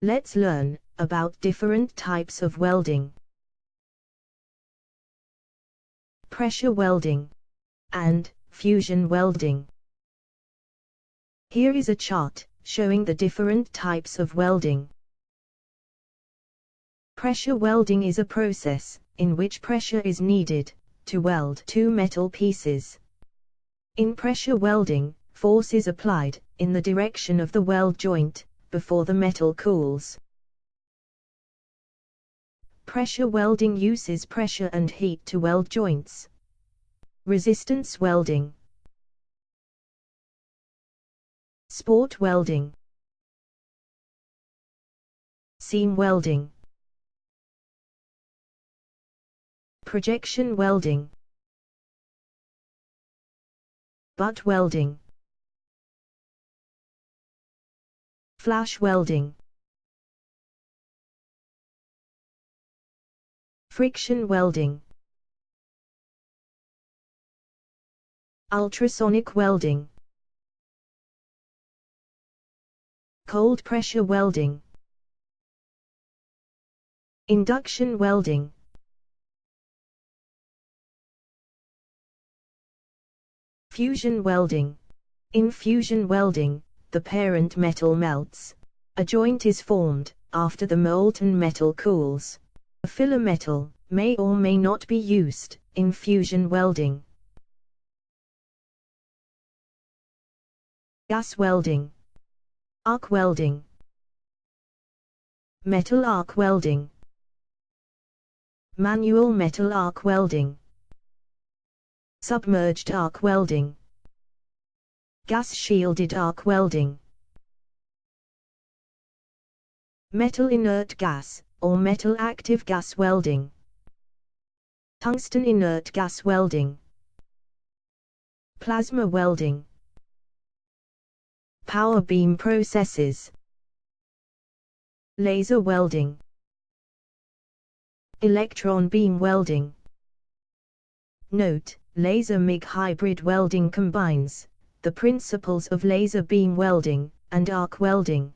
Let's learn about different types of welding. Pressure welding and fusion welding. Here is a chart showing the different types of welding. Pressure welding is a process in which pressure is needed to weld two metal pieces. In pressure welding, force is applied in the direction of the weld joint before the metal cools. Pressure welding uses pressure and heat to weld joints. Resistance welding. Sport welding. Seam welding. Projection welding. Butt welding. Flash welding. Friction welding. Ultrasonic welding. Cold pressure welding. Induction welding. Fusion welding. In fusion welding, the parent metal melts. A joint is formed after the molten metal cools. A filler metal may or may not be used in fusion welding. Gas welding. Arc welding. Metal arc welding. Manual metal arc welding. Submerged arc welding. Gas-shielded arc welding. Metal inert gas, or metal active gas welding. Tungsten inert gas welding. Plasma welding. Power beam processes. Laser welding. Electron beam welding. Note: laser MIG hybrid welding combines the principles of laser beam welding and arc welding.